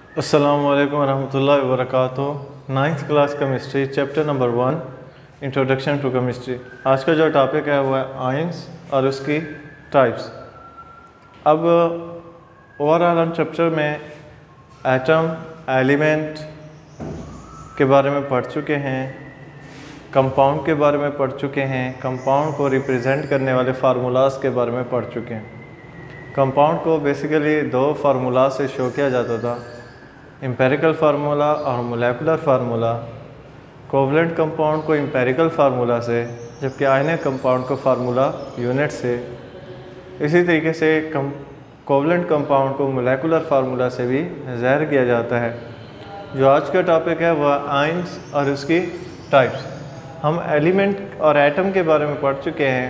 अस्सलामुअलैकुम वरहमतुल्लाहि वबरकातुहू। Ninth class chemistry chapter number 1 introduction to chemistry. आज का जो टॉपिक है वो है आयंस और उसकी टाइप्स। अब ओवरऑल हम चैप्टर में एटम एलिमेंट के बारे में पढ़ चुके हैं, कंपाउंड के बारे में पढ़ चुके हैं, कंपाउंड को रिप्रेजेंट करने वाले फार्मूलाज के बारे में पढ़ चुके हैं। कंपाउंड को बेसिकली दो फार्मूला से शो किया जाता था, एम्पेरिकल फार्मूला और मोलेकुलर फार्मूला। कोवलेंट कंपाउंड को एम्पेरिकल फार्मूला से, जबकि आयनिक कंपाउंड को फार्मूला यूनिट से। इसी तरीके से कोवलेंट कंपाउंड को मोलेकुलर फार्मूला से भी ज़ाहिर किया जाता है। जो आज का टॉपिक है वह आयंस और उसकी टाइप्स। हम एलिमेंट और एटम के बारे में पढ़ चुके हैं।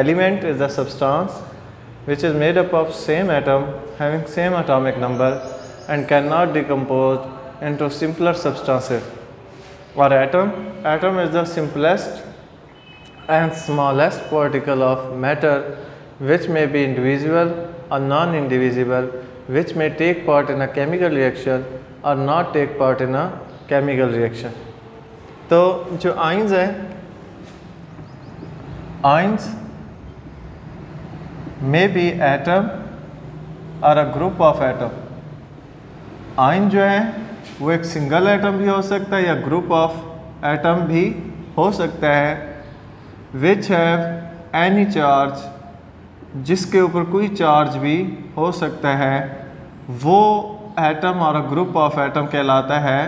Element is the substance which is made up of same atom having same atomic number and cannot decompose into simpler substances. Or atom is the simplest and smallest particle of matter which may be indivisible or non-indivisible, which may take part in a chemical reaction or not take part in a chemical reaction. तो जो ions है, ions may be atom or a group of atom. Ion जो है वो एक single atom भी हो सकता है या ग्रुप ऑफ एटम भी हो सकता है, विच हैव एनी चार्ज, जिसके ऊपर कोई चार्ज भी हो सकता है, वो एटम और अ ग्रुप ऑफ एटम कहलाता है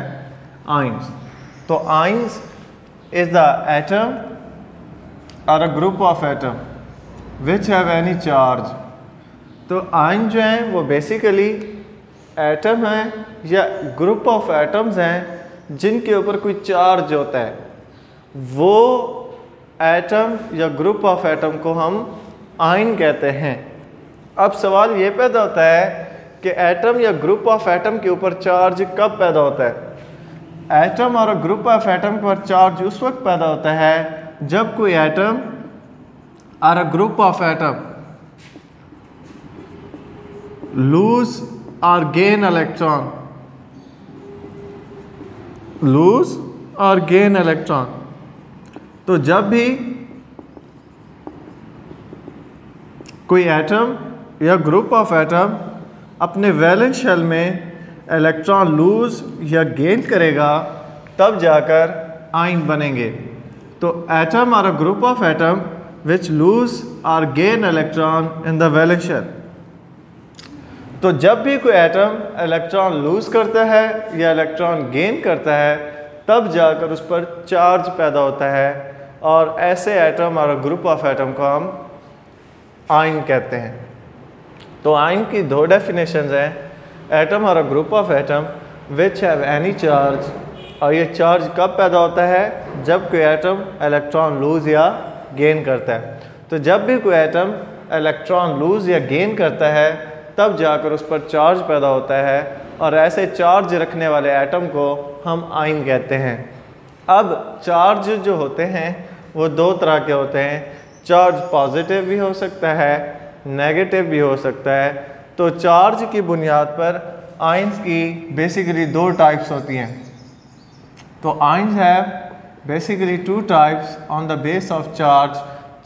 आयंस। तो आयंस इज द एटम और a group of atom which have any charge. तो आयन जो हैं वो बेसिकली एटम हैं या ग्रुप ऑफ एटम्स हैं जिनके ऊपर कोई चार्ज होता है, वो एटम या ग्रुप ऑफ एटम को हम आयन कहते हैं। अब सवाल ये पैदा होता है कि एटम या ग्रुप ऑफ एटम के ऊपर चार्ज कब पैदा होता है। एटम और ग्रुप ऑफ एटम पर चार्ज उस वक्त पैदा होता है जब कोई atom or a group of atom lose or gain electron, lose or gain electron। तो जब भी कोई एटम या ग्रुप ऑफ एटम अपने वैलेंस शेल में इलेक्ट्रॉन लूज या गेन करेगा तब जाकर आयन बनेंगे। तो एटम और a group of atom which lose or gain electron in the valence shell। तो जब भी कोई एटम इलेक्ट्रॉन लूज करता है या इलेक्ट्रॉन गेन करता है तब जाकर उस पर चार्ज पैदा होता है, और ऐसे एटम और ग्रुप ऑफ एटम को हम आयन कहते हैं। तो आयन की दो डेफिनेशंस हैं, एटम और group of atom which have any charge. और ये चार्ज कब पैदा होता है? जब कोई एटम इलेक्ट्रॉन लूज या गेन करता है। तो जब भी कोई एटम इलेक्ट्रॉन लूज या गेन करता है तब जाकर उस पर चार्ज पैदा होता है, और ऐसे चार्ज रखने वाले एटम को हम आयन कहते हैं। अब चार्ज जो होते हैं वो दो तरह के होते हैं। चार्ज पॉजिटिव भी हो सकता है, नेगेटिव भी हो सकता है। तो चार्ज की बुनियाद पर आयंस की बेसिकली दो टाइप्स होती हैं। तो ions have basically two types on the base of charge.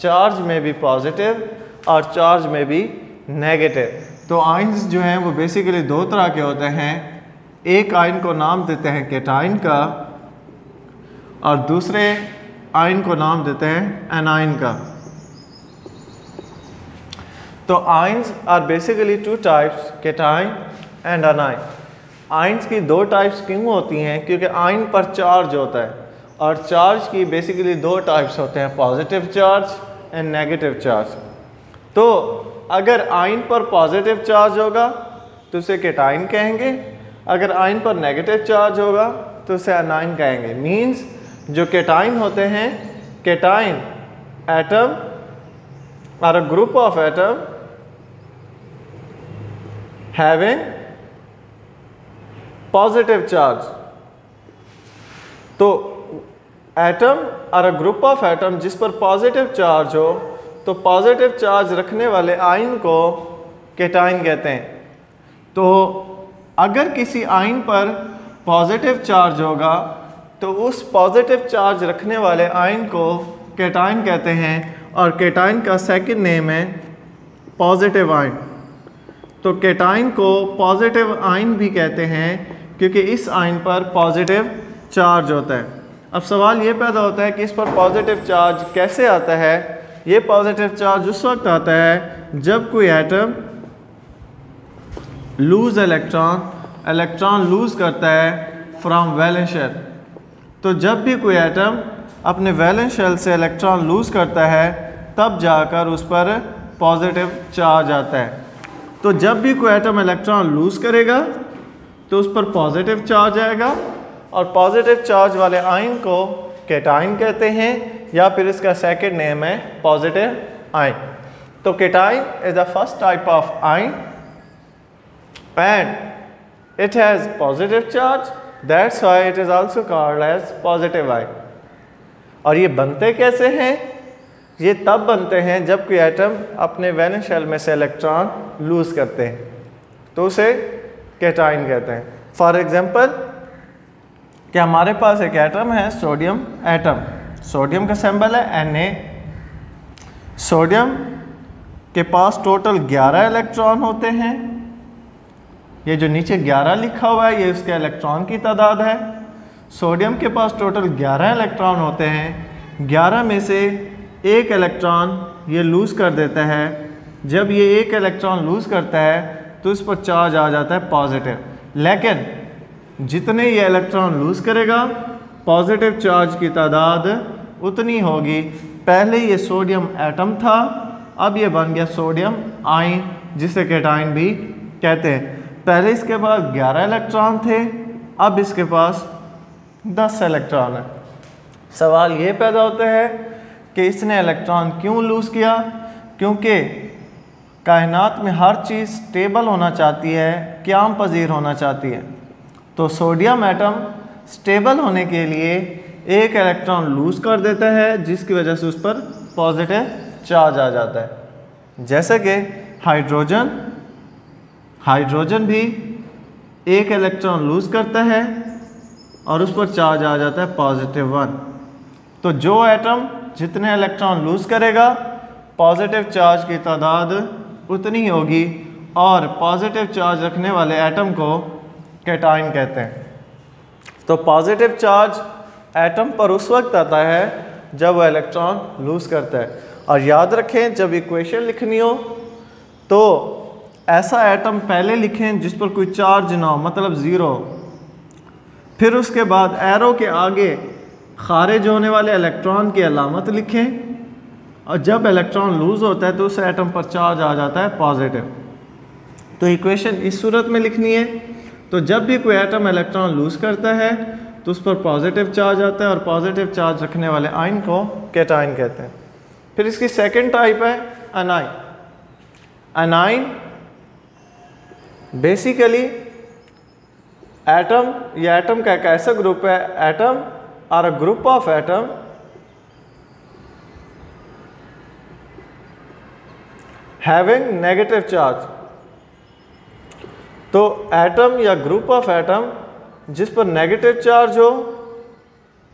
Charge may be positive और charge may be negative। तो आयंस जो हैं वो बेसिकली दो तरह के होते हैं। एक आयन को नाम देते हैं कैटायन का और दूसरे आयन को नाम देते हैं एनायन का। तो ions are basically two types, cation and anion. Ions की दो टाइप्स क्यों होती हैं? क्योंकि आयन पर चार्ज होता है, और चार्ज की बेसिकली दो टाइप्स होते हैं, positive charge and negative charge. तो अगर आयन पर पॉजिटिव चार्ज होगा तो उसे कैटायन कहेंगे, अगर आयन पर नेगेटिव चार्ज होगा तो उसे एनायन कहेंगे। मींस जो कैटायन होते हैं, कैटायन एटम और a group of atom having positive charge. तो एटम और अ ग्रुप ऑफ एटम जिस पर पॉजिटिव चार्ज हो, तो पॉजिटिव चार्ज रखने वाले आयन को कैटायन कहते हैं। तो अगर किसी आयन पर पॉजिटिव चार्ज होगा तो उस पॉजिटिव चार्ज रखने वाले आयन को कैटायन कहते हैं और कैटायन का सेकंड नेम है पॉजिटिव आयन। तो कैटायन को पॉजिटिव आयन भी कहते हैं क्योंकि इस आयन पर पॉजिटिव चार्ज होता है। अब सवाल ये पैदा होता है कि इस पर पॉजिटिव चार्ज कैसे आता है। ये पॉजिटिव चार्ज उस वक्त आता है जब कोई एटम लूज इलेक्ट्रॉन लूज़ करता है फ्रॉम वैलेंस शेल। तो जब भी कोई एटम अपने वैलेंस शेल से इलेक्ट्रॉन लूज़ करता है तब जाकर उस पर पॉजिटिव चार्ज आता है। तो जब भी कोई एटम इलेक्ट्रॉन लूज़ करेगा तो उस पर पॉजिटिव चार्ज आएगा और पॉजिटिव चार्ज वाले आयन को कैटायन कहते हैं या फिर इसका सेकंड नेम है पॉजिटिव आयन। तो cation is the first type of ion and it has positive charge, that's why it is also called as positive ion। और ये बनते कैसे हैं? ये तब बनते हैं जब कोई एटम अपने वैलेंस शेल में से इलेक्ट्रॉन लूज़ करते हैं तो उसे कैटायन कहते हैं। फॉर एग्जांपल कि हमारे पास एक एटम है सोडियम एटम, सोडियम का सिंबल है Na। सोडियम के पास टोटल 11 इलेक्ट्रॉन होते हैं। ये जो नीचे 11 लिखा हुआ है ये उसके इलेक्ट्रॉन की तादाद है। सोडियम के पास टोटल 11 इलेक्ट्रॉन होते हैं। 11 में से एक इलेक्ट्रॉन ये लूज़ कर देता है। जब ये एक इलेक्ट्रॉन लूज़ करता है तो इस पर चार्ज आ जाता है पॉजिटिव, लेकिन जितने ये इलेक्ट्रॉन लूज़ करेगा पॉजिटिव चार्ज की तादाद उतनी होगी। पहले ये सोडियम एटम था, अब ये बन गया सोडियम आयन जिसे कैटायन भी कहते हैं। पहले इसके पास 11 इलेक्ट्रॉन थे, अब इसके पास 10 इलेक्ट्रॉन है। सवाल ये पैदा होता है कि इसने इलेक्ट्रॉन क्यों लूज़ किया? क्योंकि कायनात में हर चीज़ स्टेबल होना चाहती है, क़याम पज़ीर होना चाहती है। तो सोडियम एटम स्टेबल होने के लिए एक इलेक्ट्रॉन लूज़ कर देता है जिसकी वजह से उस पर पॉजिटिव चार्ज आ जाता है। जैसे कि हाइड्रोजन भी एक इलेक्ट्रॉन लूज़ करता है और उस पर चार्ज आ जाता है +1। तो जो एटम जितने इलेक्ट्रॉन लूज़ करेगा पॉजिटिव चार्ज की तादाद उतनी होगी और पॉजिटिव चार्ज रखने वाले एटम को कैटायन कहते हैं। तो पॉजिटिव चार्ज एटम पर उस वक्त आता है जब वह इलेक्ट्रॉन लूज़ करता है। और याद रखें जब इक्वेशन लिखनी हो तो ऐसा एटम पहले लिखें जिस पर कोई चार्ज ना हो, मतलब ज़ीरो। फिर उसके बाद एरो के आगे खारिज होने वाले इलेक्ट्रॉन की अलामत लिखें और जब इलेक्ट्रॉन लूज़ होता है तो उस एटम पर चार्ज आ जाता है पॉजिटिव। तो इक्वेशन इस सूरत में लिखनी है। तो जब भी कोई एटम इलेक्ट्रॉन लूज़ करता है तो उस पर पॉजिटिव चार्ज आता है और पॉजिटिव चार्ज रखने वाले आयन को कैटायन कहते हैं। फिर इसकी सेकंड टाइप है अनाइन। अनाइन बेसिकली एटम या एटम का एक ऐसा ग्रुप है, एटम और a group of atom having negative charge. तो एटम या ग्रुप ऑफ एटम जिस पर नेगेटिव चार्ज हो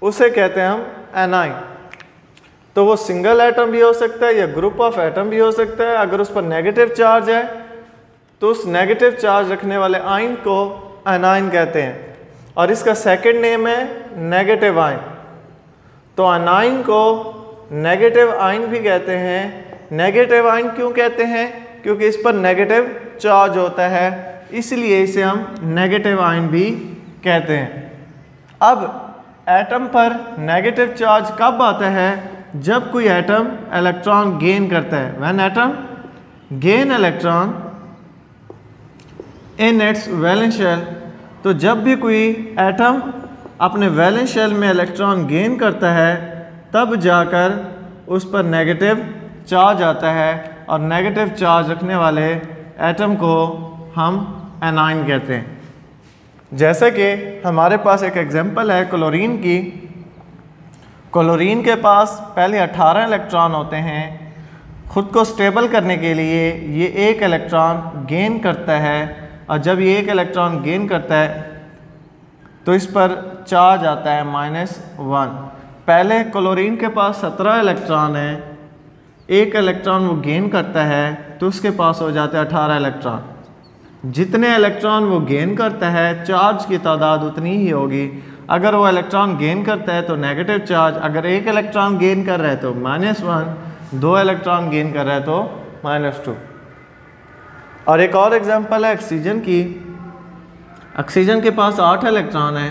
उसे कहते हैं हम एनाइन। तो वो सिंगल एटम भी हो सकता है या ग्रुप ऑफ एटम भी हो सकता है। अगर उस पर नेगेटिव चार्ज है तो उस नेगेटिव चार्ज रखने वाले आयन को एनाइन कहते हैं और इसका सेकंड नेम है नेगेटिव आयन। तो अनाइन को नेगेटिव आयन भी कहते हैं। नेगेटिव आयन क्यों कहते हैं? क्योंकि इस पर नेगेटिव चार्ज होता है, इसलिए इसे हम नेगेटिव आयन भी कहते हैं। अब एटम पर नेगेटिव चार्ज कब आता है? जब कोई एटम इलेक्ट्रॉन गेन करता है। When atom gain electron in its valence shell. तो जब भी कोई एटम अपने वैलेंस शेल में इलेक्ट्रॉन गेन करता है तब जाकर उस पर नेगेटिव चार्ज आता है और नेगेटिव चार्ज रखने वाले एटम को हम एनाइन कहते हैं। जैसे कि हमारे पास एक एग्जांपल है क्लोरीन की। क्लोरीन के पास पहले 18 इलेक्ट्रॉन होते हैं। ख़ुद को स्टेबल करने के लिए ये एक इलेक्ट्रॉन गेन करता है और जब ये एक इलेक्ट्रॉन गेन करता है तो इस पर चार्ज आता है -1। पहले क्लोरीन के पास 17 इलेक्ट्रॉन है, एक इलेक्ट्रॉन वो गेन करता है तो उसके पास हो जाते हैं 18 इलेक्ट्रॉन। जितने इलेक्ट्रॉन वो गेन करता है चार्ज की तादाद उतनी ही होगी। अगर वो इलेक्ट्रॉन गेन करता है तो नेगेटिव चार्ज, अगर एक इलेक्ट्रॉन गेन कर रहा है तो -1, 2 इलेक्ट्रॉन गेन कर रहा है तो -2। और एक और एग्जांपल है ऑक्सीजन की। ऑक्सीजन के पास 8 इलेक्ट्रॉन है,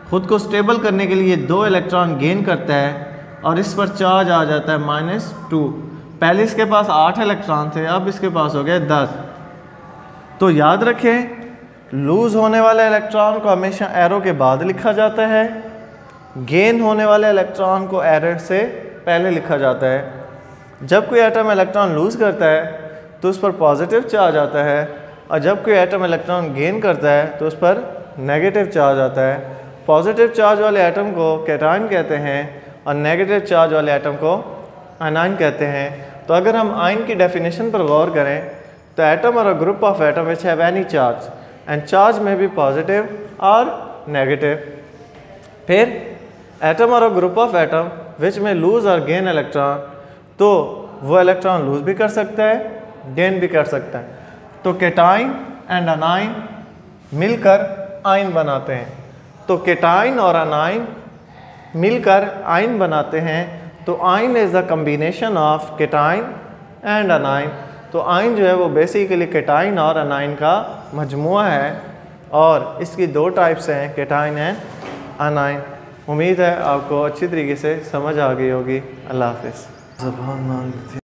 ख़ुद को स्टेबल करने के लिए 2 इलेक्ट्रॉन गेन करता है और इस पर चार्ज आ जाता है -2। पहले इसके पास 8 इलेक्ट्रॉन थे, अब इसके पास हो गए 10। तो याद रखें लूज़ होने वाले इलेक्ट्रॉन को हमेशा एरो के बाद लिखा जाता है, गेन होने वाले इलेक्ट्रॉन को एरो से पहले लिखा जाता है। जब कोई एटम इलेक्ट्रॉन लूज़ करता है तो उस पर पॉजिटिव चार्ज आता है और जब कोई एटम इलेक्ट्रॉन गेन करता है तो उस पर नेगेटिव चार्ज आता है। पॉजिटिव चार्ज वाले एटम को कैटायन कहते हैं और नेगेटिव चार्ज वाले एटम को आनाइन कहते हैं। तो अगर हम आयन की डेफिनेशन पर गौर करें तो एटम और a group of atom which have any charge and charge में बी पॉजिटिव और नेगेटिव। फिर एटम और a group of atom which में लूज और गेन इलेक्ट्रॉन, तो वो इलेक्ट्रॉन लूज भी कर सकता है, गेन भी कर सकता है। तो केटाइन एंड अनाइन मिलकर आयन बनाते हैं। तो केटाइन और अनाइन मिलकर आयन बनाते हैं। तो ion is the combination of cation and anion. तो आयन जो है वो बेसिकली केटाइन और अनाइन का मजमुआ है और इसकी 2 टाइप्स हैं, केटाइन एंड अनाइन। उम्मीद है आपको अच्छी तरीके से समझ आ गई होगी। अल्लाह हाफ़िज़।